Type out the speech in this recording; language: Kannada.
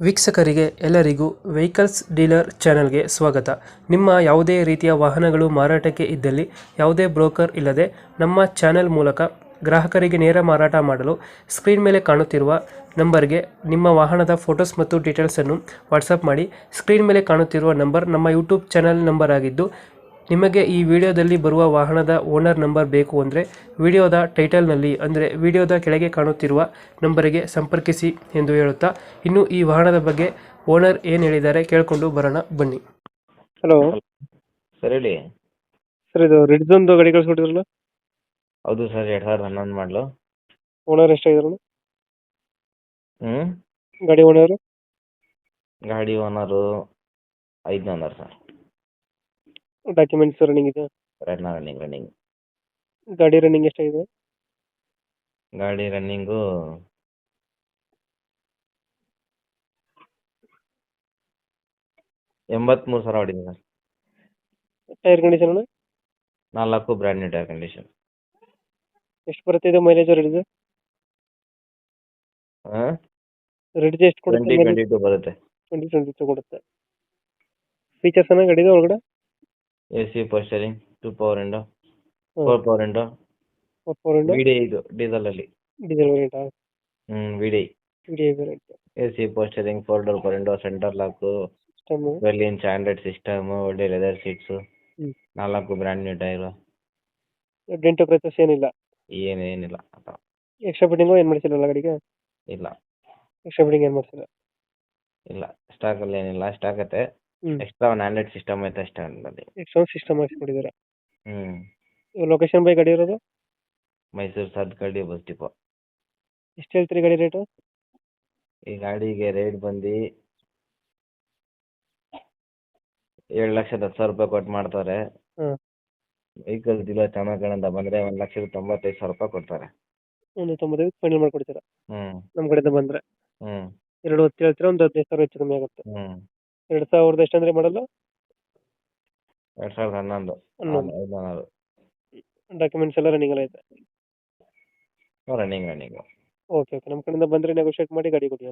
ವೀಕ್ಷಕರಿಗೆ ಎಲ್ಲರಿಗೂ ವೆಹಿಕಲ್ಸ್ ಡೀಲರ್ ಚಾನೆಲ್ಗೆ ಸ್ವಾಗತ. ನಿಮ್ಮ ಯಾವುದೇ ರೀತಿಯ ವಾಹನಗಳು ಮಾರಾಟಕ್ಕೆ ಇದ್ದಲ್ಲಿ ಯಾವುದೇ ಬ್ರೋಕರ್ ಇಲ್ಲದೆ ನಮ್ಮ ಚಾನೆಲ್ ಮೂಲಕ ಗ್ರಾಹಕರಿಗೆ ನೇರ ಮಾರಾಟ ಮಾಡಲು ಸ್ಕ್ರೀನ್ ಮೇಲೆ ಕಾಣುತ್ತಿರುವ ನಂಬರ್ಗೆ ನಿಮ್ಮ ವಾಹನದ ಫೋಟೋಸ್ ಮತ್ತು ಡೀಟೇಲ್ಸನ್ನು ವಾಟ್ಸಪ್ ಮಾಡಿ. ಸ್ಕ್ರೀನ್ ಮೇಲೆ ಕಾಣುತ್ತಿರುವ ನಂಬರ್ ನಮ್ಮ ಯೂಟ್ಯೂಬ್ ಚಾನೆಲ್ ನಂಬರ್ ಆಗಿದ್ದು, ನಿಮಗೆ ಈ ವಿಡಿಯೋದಲ್ಲಿ ಬರುವ ವಾಹನದ ಓನರ್ ನಂಬರ್ ಬೇಕು ಅಂದರೆ ವಿಡಿಯೋದ ಟೈಟಲ್ನಲ್ಲಿ ಅಂದರೆ ವಿಡಿಯೋದ ಕೆಳಗೆ ಕಾಣುತ್ತಿರುವ ನಂಬರಿಗೆ ಸಂಪರ್ಕಿಸಿ ಎಂದು ಹೇಳುತ್ತಾ, ಇನ್ನು ಈ ವಾಹನದ ಬಗ್ಗೆ ಓನರ್ ಏನು ಹೇಳಿದ್ದಾರೆ ಕೇಳಿಕೊಂಡು ಬರೋಣ ಬನ್ನಿ. ಹಲೋ ಸರ್ ಹೇಳಿ. ಸರ್, ಇದು ರೆಡ್ಝೊಂದು ಗಾಡಿ ಕಳಿಸ್ಕೊಟ್ಟಿದ್ರಲ್ಲ, ಹೌದು ಸರ್, 2011 ಮಾಡಲು. ಓನರ್ ಎಷ್ಟಾಗಿದ್ರು ಹ್ಞೂ ಗಾಡಿ ಓನರ್? ಗಾಡಿ owner 5 owner sir. Documents running ಇದೆ? ರನ್ನಿಂಗ್. ಗಾಡಿ ರನ್ನಿಂಗ್ ಎಷ್ಟಾಗಿದೆ? ಗಾಡಿ ರನ್ನಿಂಗು 83,000 ಹೊಡಿದೆ sir. Tyre condition 4 brand new tyre condition. ಎಷ್ಟು ಬರುತ್ತೆ ಇದು ಮೈಲೇಜ್? ರೆಡ್ಜ್ ಹಾಂ, ರೆಡ್ಜ್ ಎಷ್ಟು ಕೊಡುತ್ತೆ? 2022 ಬರುತ್ತೆ. 2022 ಕೊಡುತ್ತೆ. ಫೀಚರ್ಸ್ ಅನ್ನ ಗಾಡಿದು ಒಳಗಡೆ? AC power steering, 2 power window, 4 power window, VDI ಇದು ಡೀಸೆಲಲ್ಲಿ. Diesel variant? VDI. Variant. AC power steering, 4 door power window, centre lock, system 12 inch Android system, ಒಳ್ಳೆ leather seats, 4 brand new tyre. Dent scratches ಏನಿಲ್ಲ? ಏನೇನಿಲ್ಲ ಎಕ್ಸ್ಟ್ರಾ ಫಿಟ್ಟಿಂಗು ಏನು ಮಾಡಿಸಿಲ್ಲ ಗಾಡಿಗೆ? ಇಲ್ಲ ಎಕ್ಸ್ಟ್ರಾ ಫಿಟ್ಟಿಂಗ್ ಏನು ಮಾಡಿಸಿಲ್ಲ? ಇಲ್ಲ, ಸ್ಟಾಕಲ್ಲಿ ಏನಿಲ್ಲ. ಸ್ಟಾಕ್ ಐತೆ, ಎಕ್ಸ್ಟ್ರಾ ಒಂದು ಆಂಡ್ರಾಯ್ಡ್ ಸಿಸ್ಟಮ್ ಐತೆ ಅಷ್ಟೇ ಅಲ್ಲಿ. ಎಕ್ಸ್ಟ್ರಾ ಸಿಸ್ಟಮ್ ಮಾಡಿಸ್ಕೊಂಡಿದ್ದೀರಾ? ಹ್ಞೂ ಲೊಕೇಶನ್ ಬೈ ಗಾಡಿ ಇರೋದು? ಮೈಸೂರು ಸದ್ಕಡ್ಡಿ ಬಸ್ ಡಿಪೋ. ಎಷ್ಟು ಹೇಳ್ತೀರಿ ಗಾಡಿ ರೇಟು? ಈ ಗಾಡಿಗೆ ರೇಟ್ ಬಂದು 7,10,000 ಕೊಟ್ಟು ಮಾಡ್ತಾರೆ. ಹಾಂ. ವೆಹಿಕಲ್ ಡೀಲರ್ ಚೆನ್ನಾಗಿ ಅಂತ ಬಂದರೆ 1,95,000 ಕೊಡ್ತಾರೆ. 1,95 ಫೈನಲ್ ಮಾಡ್ಕೊಡ್ತೀರಾ ಹ್ಞೂ ನಮ್ಮ ಕಡೆಯಿಂದ ಬಂದರೆ? ಹ್ಞೂ 2 ಹೇಳ್ತೀರಾ, ಒಂದು 15,000 ಹೆಚ್ಚು ಕಮ್ಮಿ ಆಗುತ್ತೆ. 2000 ಎಷ್ಟು ಅಂದರೆ ಮಾಡಲ್ಲ? 2011 5 ಡಾಕ್ಯುಮೆಂಟ್ಸ್ ಎಲ್ಲ ರನ್ನಿಂಗ್ ಎಲ್ಲ ಐತೆ? ರನ್ನಿಂಗು. ಓಕೆ ನಮ್ಮ ಕಡೆಯಿಂದ ಬಂದರೆ ನೆಗೋಷಿಯೇಟ್ ಮಾಡಿ ಗಾಡಿ ಕೊಡಿ.